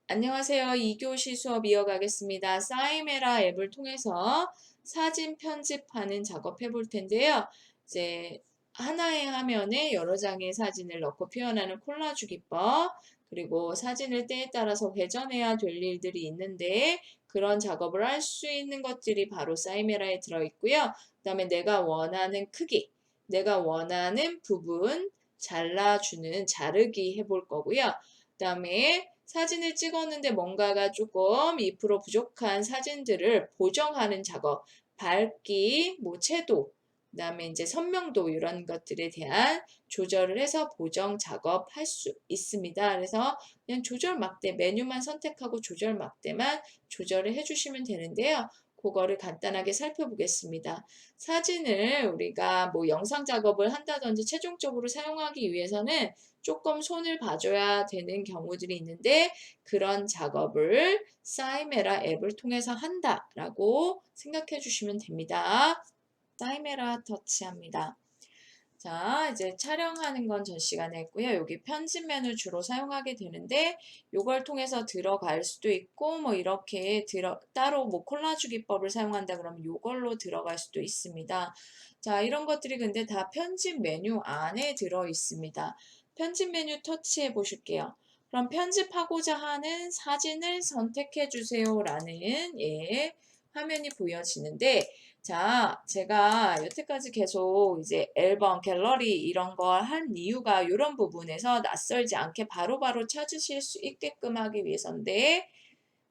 안녕하세요. 2교시 수업 이어가겠습니다. 싸이메라 앱을 통해서 사진 편집하는 작업 해볼 텐데요. 이제 하나의 화면에 여러 장의 사진을 넣고 표현하는 콜라주 기법, 그리고 사진을 때에 따라서 회전해야 될 일들이 있는데 그런 작업을 할 수 있는 것들이 바로 싸이메라에 들어있고요. 그다음에 내가 원하는 크기, 내가 원하는 부분 잘라주는 자르기 해볼 거고요. 그다음에 사진을 찍었는데 뭔가가 조금 2% 부족한 사진들을 보정하는 작업, 밝기, 채도, 그다음에 이제 선명도 이런 것들에 대한 조절을 해서 보정 작업할 수 있습니다. 그래서 그냥 조절 막대 메뉴만 선택하고 조절 막대만 조절을 해주시면 되는데요. 그거를 간단하게 살펴보겠습니다. 사진을 우리가 영상 작업을 한다든지 최종적으로 사용하기 위해서는 조금 손을 봐줘야 되는 경우들이 있는데 그런 작업을 싸이메라 앱을 통해서 한다라고 생각해 주시면 됩니다. 싸이메라 터치합니다. 자, 이제 촬영하는 건 전 시간에 했고요. 여기 편집 메뉴 주로 사용하게 되는데 요걸 통해서 들어갈 수도 있고 이렇게 따로 콜라주 기법을 사용한다 그러면 요걸로 들어갈 수도 있습니다. 자, 이런 것들이 근데 다 편집 메뉴 안에 들어 있습니다. 편집 메뉴 터치해 보실게요. 그럼 편집하고자 하는 사진을 선택해 주세요라는 화면이 보여지는데 자, 제가 여태까지 계속 이제 앨범, 갤러리 이런 걸 한 이유가 이런 부분에서 낯설지 않게 바로바로 찾으실 수 있게끔 하기 위해서인데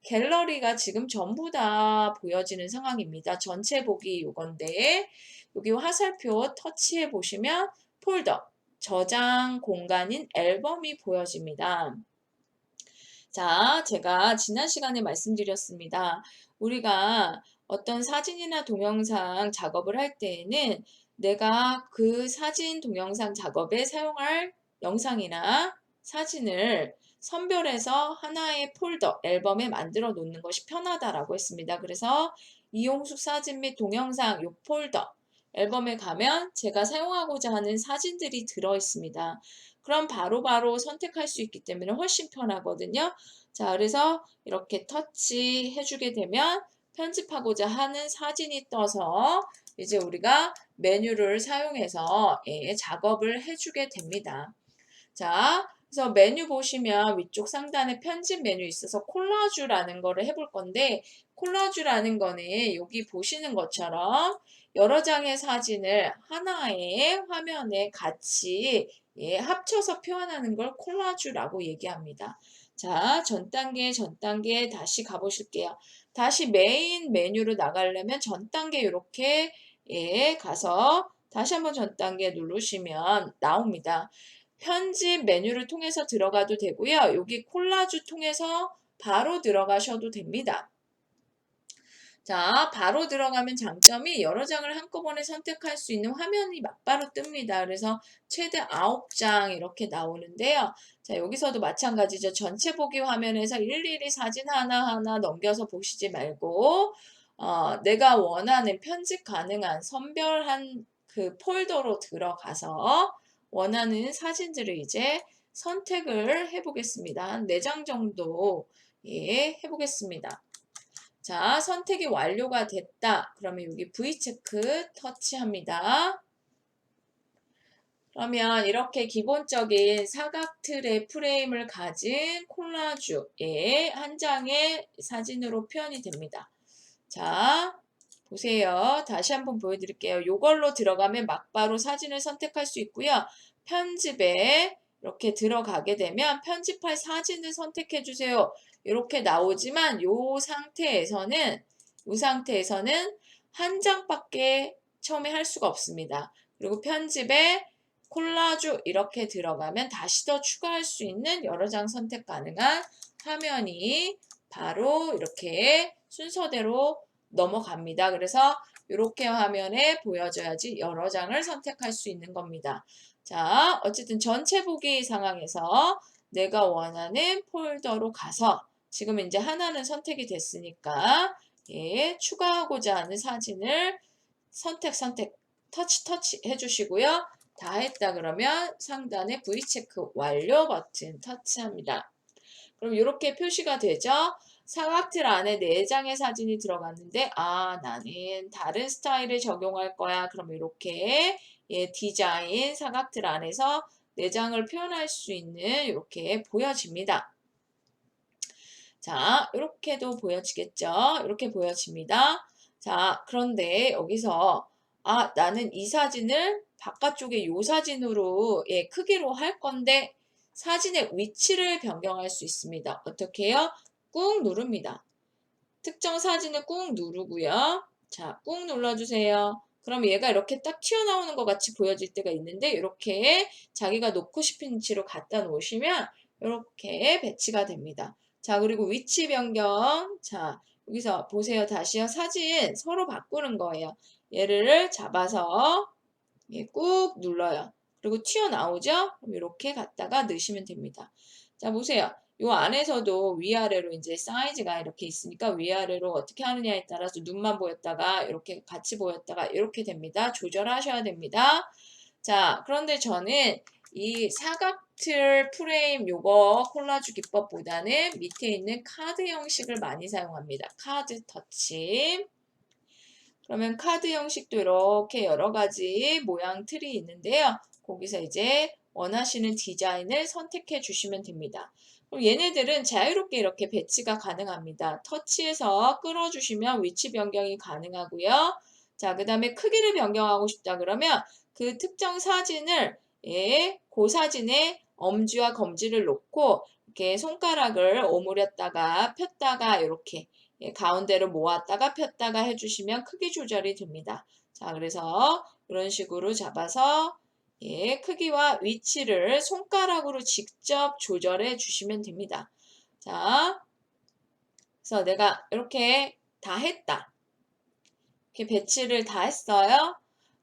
갤러리가 지금 전부 다 보여지는 상황입니다. 전체 보기 요건데 여기 화살표 터치해 보시면 폴더, 저장 공간인 앨범이 보여집니다. 자, 제가 지난 시간에 말씀드렸습니다. 우리가 어떤 사진이나 동영상 작업을 할 때에는 내가 그 사진, 동영상 작업에 사용할 영상이나 사진을 선별해서 하나의 폴더, 앨범에 만들어 놓는 것이 편하다라고 했습니다. 그래서 이용숙 사진 및 동영상 요 폴더, 앨범에 가면 제가 사용하고자 하는 사진들이 들어 있습니다. 그럼 바로바로 선택할 수 있기 때문에 훨씬 편하거든요. 자, 그래서 이렇게 터치해 주게 되면 편집하고자 하는 사진이 떠서 이제 우리가 메뉴를 사용해서 작업을 해주게 됩니다. 자, 그래서 메뉴 보시면 위쪽 상단에 편집 메뉴 있어서 콜라주라는 거를 해볼 건데 콜라주라는 거는 여기 보시는 것처럼 여러 장의 사진을 하나의 화면에 같이 합쳐서 표현하는 걸 콜라주라고 얘기합니다. 자, 전 단계 다시 가보실게요. 다시 메인 메뉴로 나가려면 전 단계 이렇게 가서 다시 한번 전 단계 누르시면 나옵니다. 편집 메뉴를 통해서 들어가도 되고요. 여기 콜라주 통해서 바로 들어가셔도 됩니다. 자, 바로 들어가면 장점이 여러 장을 한꺼번에 선택할 수 있는 화면이 막바로 뜹니다. 그래서 최대 9장 이렇게 나오는데요. 자, 여기서도 마찬가지죠. 전체 보기 화면에서 일일이 사진 하나하나 넘겨서 보시지 말고 내가 원하는 편집 가능한 선별한 그 폴더로 들어가서 원하는 사진들을 이제 선택을 해보겠습니다. 한 4장 정도 해보겠습니다. 자, 선택이 완료가 됐다. 그러면 여기 V체크 터치합니다. 그러면 이렇게 기본적인 사각 틀의 프레임을 가진 콜라주의 한 장의 사진으로 표현이 됩니다. 자, 보세요. 다시 한번 보여드릴게요. 이걸로 들어가면 막바로 사진을 선택할 수 있고요. 편집에 이렇게 들어가게 되면 편집할 사진을 선택해 주세요. 이렇게 나오지만 이 상태에서는 한 장밖에 처음에 할 수가 없습니다. 그리고 편집에 콜라주 이렇게 들어가면 다시 더 추가할 수 있는 여러 장 선택 가능한 화면이 바로 이렇게 순서대로 넘어갑니다. 그래서 이렇게 화면에 보여져야지 여러 장을 선택할 수 있는 겁니다. 자, 어쨌든 전체 보기 상황에서 내가 원하는 폴더로 가서 지금 이제 하나는 선택이 됐으니까 추가하고자 하는 사진을 선택 터치 해주시고요. 다 했다 그러면 상단에 V체크 완료 버튼 터치합니다. 그럼 이렇게 표시가 되죠? 사각틀 안에 4장의 사진이 들어갔는데 아 나는 다른 스타일을 적용할 거야. 그럼 이렇게 예, 디자인 사각틀 안에서 4장을 표현할 수 있는 이렇게 보여집니다. 자, 이렇게도 보여지겠죠? 이렇게 보여집니다. 자, 그런데 여기서 아, 나는 이 사진을 바깥쪽에 요 사진으로 예, 크기로 할 건데 사진의 위치를 변경할 수 있습니다. 어떻게 해요? 꾹 누릅니다. 특정 사진을 꾹 누르고요. 자, 꾹 눌러주세요. 그럼 얘가 이렇게 딱 튀어나오는 것 같이 보여질 때가 있는데 이렇게 자기가 놓고 싶은 위치로 갖다 놓으시면 이렇게 배치가 됩니다. 자, 그리고 위치 변경. 자, 여기서 보세요. 다시요. 사진 서로 바꾸는 거예요. 얘를 잡아서 예, 꾹 눌러요. 그리고 튀어나오죠? 그럼 이렇게 갖다가 넣으시면 됩니다. 자, 보세요. 요 안에서도 위아래로 이제 사이즈가 이렇게 있으니까 위아래로 어떻게 하느냐에 따라서 눈만 보였다가 이렇게 같이 보였다가 이렇게 됩니다. 조절하셔야 됩니다. 자, 그런데 저는 이 사각틀 프레임 요거 콜라주 기법보다는 밑에 있는 카드 형식을 많이 사용합니다. 카드 터치. 그러면 카드 형식도 이렇게 여러 가지 모양 틀이 있는데요. 거기서 이제 원하시는 디자인을 선택해 주시면 됩니다. 그럼 얘네들은 자유롭게 이렇게 배치가 가능합니다. 터치해서 끌어주시면 위치 변경이 가능하고요. 자, 그 다음에 크기를 변경하고 싶다 그러면 그 특정 사진을 예, 그 사진에 엄지와 검지를 놓고 이렇게 손가락을 오므렸다가 폈다가 이렇게 예, 가운데로 모았다가 폈다가 해주시면 크기 조절이 됩니다. 자, 그래서 이런 식으로 잡아서 예, 크기와 위치를 손가락으로 직접 조절해 주시면 됩니다. 자, 그래서 내가 이렇게 다 했다. 이렇게 배치를 다 했어요.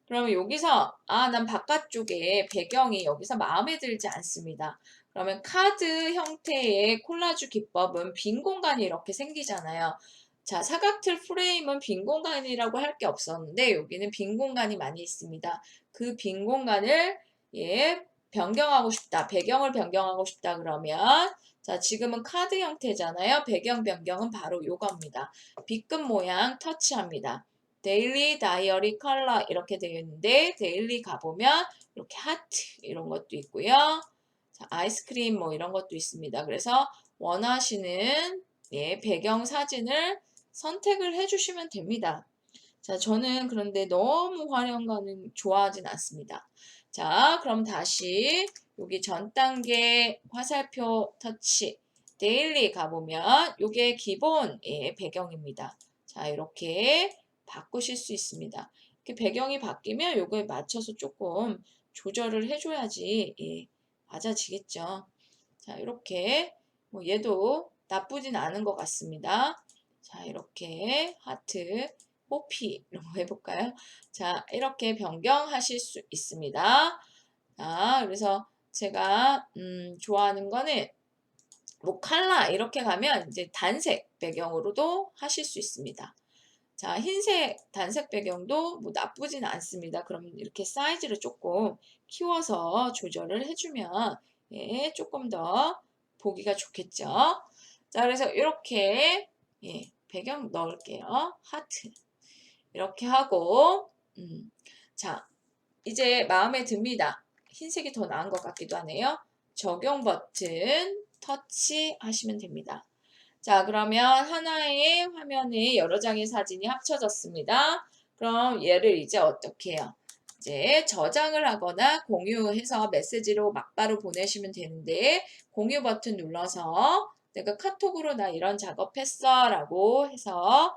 그러면 여기서 난 바깥쪽에 배경이 여기서 마음에 들지 않습니다. 그러면 카드 형태의 콜라주 기법은 빈 공간이 이렇게 생기잖아요. 자, 사각틀 프레임은 빈 공간이라고 할 게 없었는데 여기는 빈 공간이 많이 있습니다. 그 빈 공간을 예, 변경하고 싶다. 배경을 변경하고 싶다 그러면 자, 지금은 카드 형태잖아요. 배경 변경은 바로 요겁니다. B급 모양 터치합니다. 데일리, 다이어리, 컬러 이렇게 되어 있는데 데일리 가보면 이렇게 하트 이런 것도 있고요. 자, 아이스크림 뭐 이런 것도 있습니다. 그래서 원하시는 예, 배경 사진을 선택을 해주시면 됩니다. 자, 저는 그런데 너무 화려한 좋아하진 않습니다. 자, 그럼 다시 여기 전 단계 화살표 터치 데일리 가보면 이게 기본 예, 배경입니다. 자, 이렇게 바꾸실 수 있습니다. 이렇게 배경이 바뀌면 요거에 맞춰서 조금 조절을 해줘야지 예, 맞아지겠죠. 자, 이렇게 뭐 얘도 나쁘진 않은 것 같습니다. 자, 이렇게 하트, 호피 이런 거 해볼까요? 자, 이렇게 변경하실 수 있습니다. 자, 그래서 제가 좋아하는 거는 뭐 칼라 이렇게 가면 이제 단색 배경으로도 하실 수 있습니다. 자, 흰색 단색 배경도 뭐 나쁘진 않습니다. 그럼 이렇게 사이즈를 조금 키워서 조절을 해주면 예, 조금 더 보기가 좋겠죠. 자, 그래서 이렇게 예, 배경 넣을게요. 하트 이렇게 하고 자, 이제 마음에 듭니다. 흰색이 더 나은 것 같기도 하네요. 적용 버튼 터치 하시면 됩니다. 자, 그러면 하나의 화면에 여러 장의 사진이 합쳐졌습니다. 그럼 얘를 이제 어떻게 해요? 이제 저장을 하거나 공유해서 메시지로 막바로 보내시면 되는데 공유 버튼 눌러서 내가 카톡으로 나 이런 작업했어 라고 해서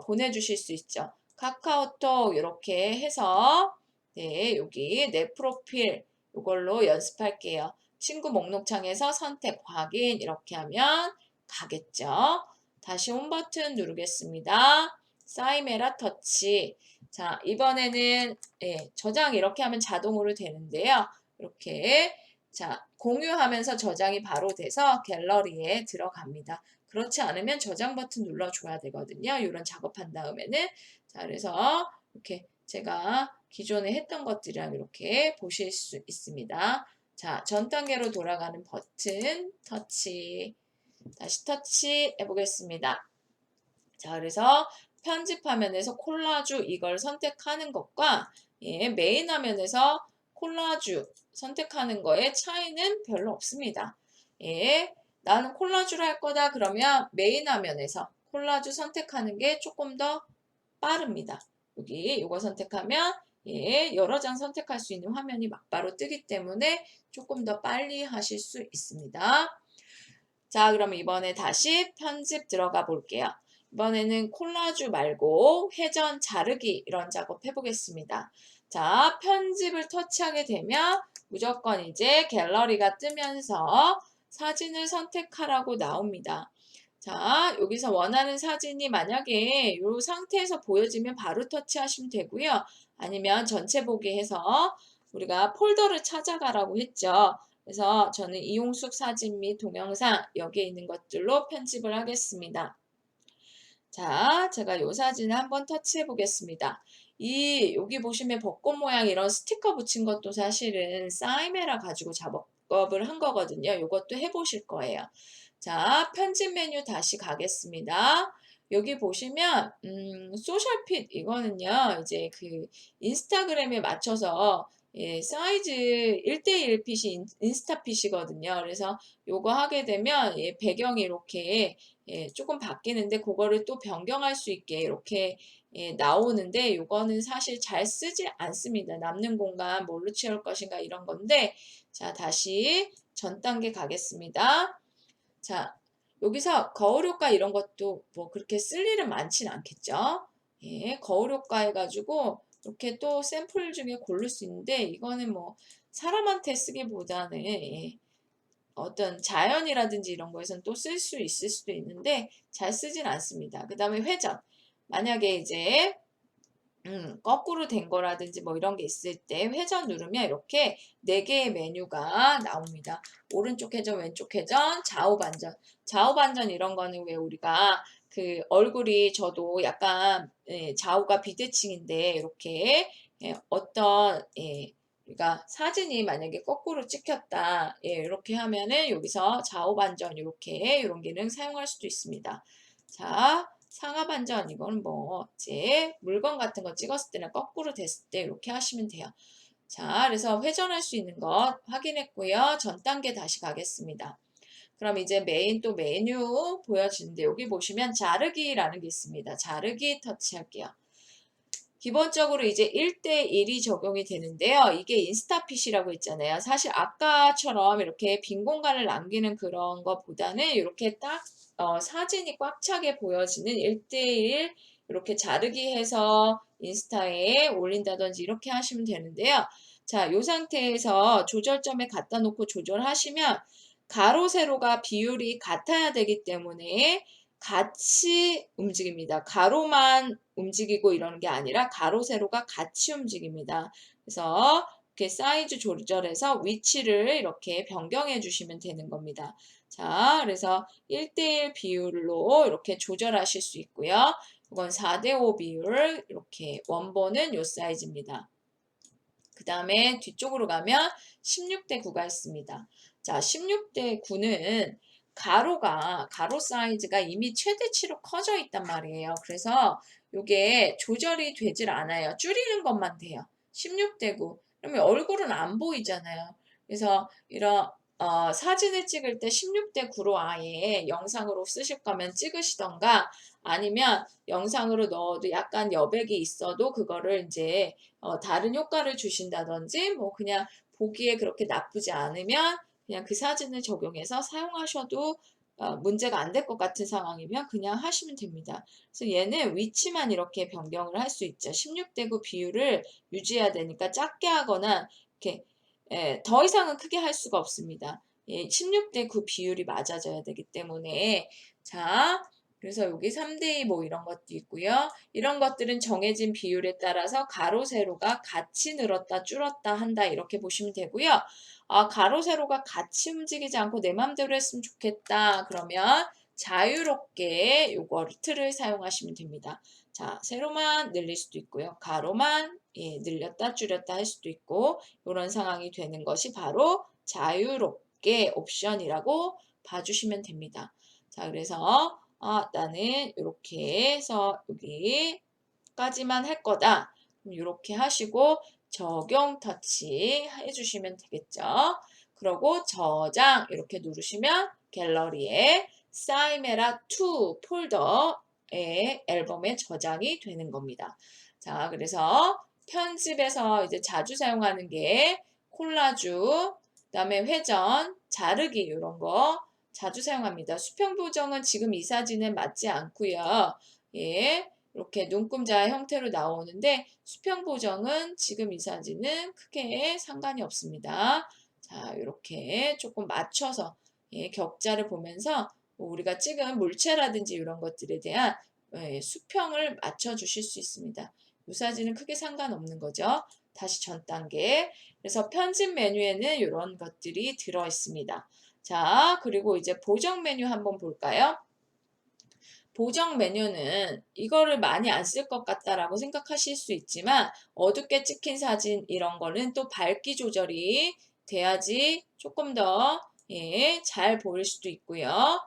보내주실 수 있죠. 카카오톡 이렇게 해서 네, 여기 내 프로필 이걸로 연습할게요. 친구 목록창에서 선택 확인 이렇게 하면 가겠죠. 다시 홈 버튼 누르겠습니다. 사이메라 터치. 자, 이번에는 예, 저장 이렇게 하면 자동으로 되는데요. 이렇게 자, 공유하면서 저장이 바로 돼서 갤러리에 들어갑니다. 그렇지 않으면 저장 버튼 눌러줘야 되거든요. 이런 작업한 다음에는 자, 그래서 이렇게 제가 기존에 했던 것들이랑 이렇게 보실 수 있습니다. 자, 전 단계로 돌아가는 버튼 터치. 다시 터치 해보겠습니다. 자, 그래서 편집 화면에서 콜라주 이걸 선택하는 것과 메인 화면에서 콜라주 선택하는 거의 차이는 별로 없습니다. 나는 콜라주를 할 거다 그러면 메인 화면에서 콜라주 선택하는 게 조금 더 빠릅니다. 여기 이거 선택하면 여러 장 선택할 수 있는 화면이 막바로 뜨기 때문에 조금 더 빨리 하실 수 있습니다. 자, 그럼 이번에 다시 편집 들어가 볼게요. 이번에는 콜라주 말고 회전 자르기 이런 작업 해보겠습니다. 자, 편집을 터치하게 되면 무조건 이제 갤러리가 뜨면서 사진을 선택하라고 나옵니다. 자, 여기서 원하는 사진이 만약에 이 상태에서 보여지면 바로 터치하시면 되고요. 아니면 전체 보기 해서 우리가 폴더를 찾아가라고 했죠. 그래서 저는 이용숙 사진 및 동영상 여기에 있는 것들로 편집을 하겠습니다. 자, 제가 이 사진을 한번 터치해 보겠습니다. 여기 보시면 벚꽃 모양 이런 스티커 붙인 것도 사실은 싸이메라 가지고 작업을 한 거거든요. 이것도 해보실 거예요. 자, 편집 메뉴 다시 가겠습니다. 여기 보시면 소셜핏 이거는요. 이제 그 인스타그램에 맞춰서 사이즈 1대1 핏이 인스타핏이거든요. 그래서 요거 하게 되면 배경이 이렇게 조금 바뀌는데 그거를 또 변경할 수 있게 이렇게 나오는데 요거는 사실 잘 쓰지 않습니다. 남는 공간 뭘로 채울 것인가 이런 건데 자, 다시 전 단계 가겠습니다. 자, 여기서 거울 효과 이런 것도 뭐 그렇게 쓸 일은 많진 않겠죠. 거울 효과 해가지고 이렇게 또 샘플 중에 고를 수 있는데 이거는 뭐 사람한테 쓰기보다는 어떤 자연이라든지 이런 거에서는 또 쓸 수 있을 수도 있는데 잘 쓰진 않습니다. 그 다음에 회전. 만약에 이제 거꾸로 된 거라든지 뭐 이런 게 있을 때 회전 누르면 이렇게 4개의 메뉴가 나옵니다. 오른쪽 회전, 왼쪽 회전, 좌우 반전. 좌우 반전 이런 거는 왜 우리가 그 얼굴이 저도 약간 좌우가 비대칭인데 이렇게 어떤 그러니까 사진이 만약에 거꾸로 찍혔다. 이렇게 하면은 여기서 좌우 반전 이렇게 이런 기능 사용할 수도 있습니다. 자, 상하 반전 이거는 뭐 이제 물건 같은 거 찍었을 때는 거꾸로 됐을 때 이렇게 하시면 돼요. 자, 그래서 회전할 수 있는 것 확인했고요. 전 단계 다시 가겠습니다. 그럼 이제 메인 또 메뉴 보여지는데 여기 보시면 자르기라는 게 있습니다. 자르기 터치할게요. 기본적으로 이제 1대1이 적용이 되는데요. 이게 인스타핏이라고 했잖아요. 사실 아까처럼 이렇게 빈 공간을 남기는 그런 것보다는 이렇게 딱 사진이 꽉 차게 보여지는 1대1 이렇게 자르기 해서 인스타에 올린다든지 이렇게 하시면 되는데요. 자, 이 상태에서 조절점에 갖다 놓고 조절하시면 가로, 세로가 비율이 같아야 되기 때문에 같이 움직입니다. 가로만 움직이고 이러는 게 아니라 가로, 세로가 같이 움직입니다. 그래서 이렇게 사이즈 조절해서 위치를 이렇게 변경해 주시면 되는 겁니다. 자, 그래서 1대1 비율로 이렇게 조절하실 수 있고요. 이건 4대5 비율, 이렇게 원본은 이 사이즈입니다. 그 다음에 뒤쪽으로 가면 16대9가 있습니다. 자, 16대9는 가로 사이즈가 이미 최대치로 커져 있단 말이에요. 그래서 이게 조절이 되질 않아요. 줄이는 것만 돼요. 16대9. 그러면 얼굴은 안 보이잖아요. 그래서 이런 사진을 찍을 때 16대9로 아예 영상으로 쓰실 거면 찍으시던가 아니면 영상으로 넣어도 약간 여백이 있어도 그거를 이제 다른 효과를 주신다든지 뭐 그냥 보기에 그렇게 나쁘지 않으면 그냥 그 사진을 적용해서 사용하셔도 문제가 안 될 것 같은 상황이면 그냥 하시면 됩니다. 그래서 얘는 위치만 이렇게 변경을 할 수 있죠. 16대9 비율을 유지해야 되니까 작게 하거나 이렇게 더 이상은 크게 할 수가 없습니다. 16대9 비율이 맞아져야 되기 때문에 자, 그래서 여기 3대2 뭐 이런 것도 있고요. 이런 것들은 정해진 비율에 따라서 가로, 세로가 같이 늘었다, 줄었다 한다 이렇게 보시면 되고요. 가로, 세로가 같이 움직이지 않고 내 맘대로 했으면 좋겠다. 그러면 자유롭게 요거 틀을 사용하시면 됩니다. 자, 세로만 늘릴 수도 있고요. 가로만 늘렸다, 줄였다 할 수도 있고 이런 상황이 되는 것이 바로 자유롭게 옵션이라고 봐주시면 됩니다. 자, 그래서 나는 이렇게 해서 여기까지만 할 거다. 이렇게 하시고 적용 터치 해주시면 되겠죠. 그리고 저장 이렇게 누르시면 갤러리에 사이메라 2 폴더의 앨범에 저장이 되는 겁니다. 자, 그래서 편집에서 이제 자주 사용하는 게 콜라주, 그다음에 회전, 자르기 이런 거 자주 사용합니다. 수평 보정은 지금 이 사진은 맞지 않고요. 예, 이렇게 눈금자 형태로 나오는데 수평 보정은 지금 이 사진은 크게 상관이 없습니다. 자, 이렇게 조금 맞춰서 격자를 보면서 우리가 찍은 물체라든지 이런 것들에 대한 수평을 맞춰 주실 수 있습니다. 이 사진은 크게 상관없는 거죠. 다시 전 단계. 그래서 편집 메뉴에는 이런 것들이 들어 있습니다. 자, 그리고 이제 보정 메뉴 한번 볼까요? 보정 메뉴는 이거를 많이 안 쓸 것 같다라고 생각하실 수 있지만 어둡게 찍힌 사진 이런 거는 또 밝기 조절이 돼야지 조금 더 잘 보일 수도 있고요.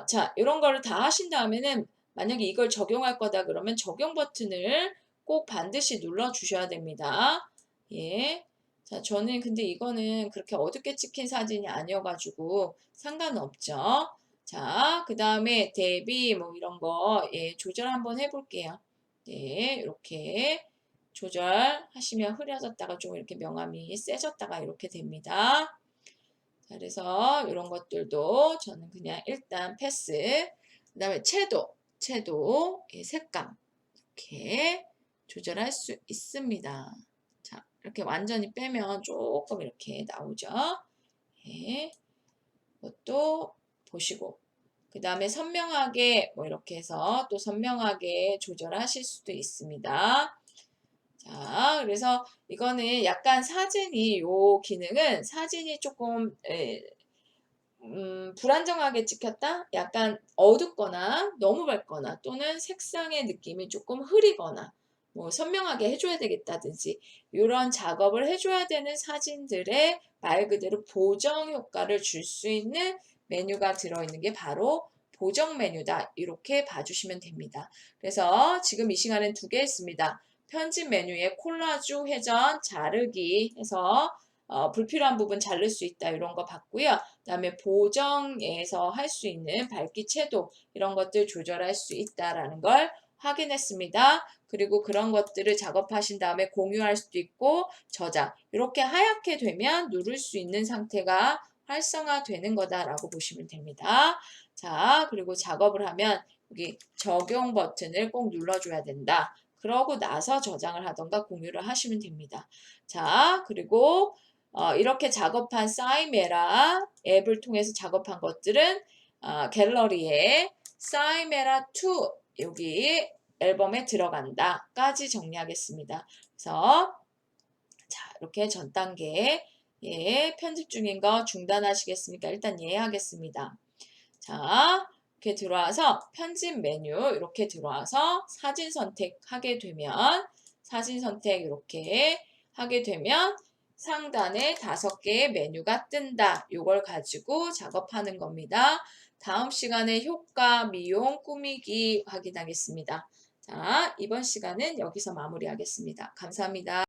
자, 이런 거를 다 하신 다음에는 만약에 이걸 적용할 거다 그러면 적용 버튼을 꼭 반드시 눌러 주셔야 됩니다. 예. 자, 저는 근데 이거는 그렇게 어둡게 찍힌 사진이 아니어가지고 상관은 없죠. 자, 그 다음에 대비 뭐 이런 거 조절 한번 해볼게요. 네, 이렇게 조절하시면 흐려졌다가 좀 이렇게 명암이 세졌다가 이렇게 됩니다. 자, 그래서 이런 것들도 저는 그냥 일단 패스. 그 다음에 채도, 색감 이렇게 조절할 수 있습니다. 자, 이렇게 완전히 빼면 조금 이렇게 나오죠. 예, 이것도 보시고 그 다음에 선명하게 뭐 이렇게 해서 또 선명하게 조절하실 수도 있습니다. 자, 그래서 이거는 약간 사진이 요 기능은 사진이 조금 불안정하게 찍혔다? 약간 어둡거나 너무 밝거나 또는 색상의 느낌이 조금 흐리거나 뭐 선명하게 해줘야 되겠다든지 이런 작업을 해줘야 되는 사진들의 말 그대로 보정 효과를 줄 수 있는 메뉴가 들어있는 게 바로 보정 메뉴다. 이렇게 봐주시면 됩니다. 그래서 지금 이 시간엔 두 개 했습니다. 편집 메뉴에 콜라주, 회전, 자르기 해서 불필요한 부분 자를 수 있다 이런 거 봤고요. 그다음에 보정에서 할 수 있는 밝기 채도 이런 것들 조절할 수 있다라는 걸 확인했습니다. 그리고 그런 것들을 작업하신 다음에 공유할 수도 있고 저장 이렇게 하얗게 되면 누를 수 있는 상태가 활성화되는 거다라고 보시면 됩니다. 자, 그리고 작업을 하면 여기 적용 버튼을 꼭 눌러줘야 된다. 그러고 나서 저장을 하던가 공유를 하시면 됩니다. 자, 그리고 이렇게 작업한 사이메라 앱을 통해서 작업한 것들은 갤러리에 사이메라 2 여기 앨범에 들어간다까지 정리하겠습니다. 그래서 자, 이렇게 전 단계 편집 중인 거 중단하시겠습니까? 일단 하겠습니다. 자, 이렇게 들어와서 편집 메뉴 이렇게 들어와서 사진 선택하게 되면 사진 선택 이렇게 하게 되면 상단에 5개의 메뉴가 뜬다. 이걸 가지고 작업하는 겁니다. 다음 시간에 효과, 미용, 꾸미기 확인하겠습니다. 자, 이번 시간은 여기서 마무리하겠습니다. 감사합니다.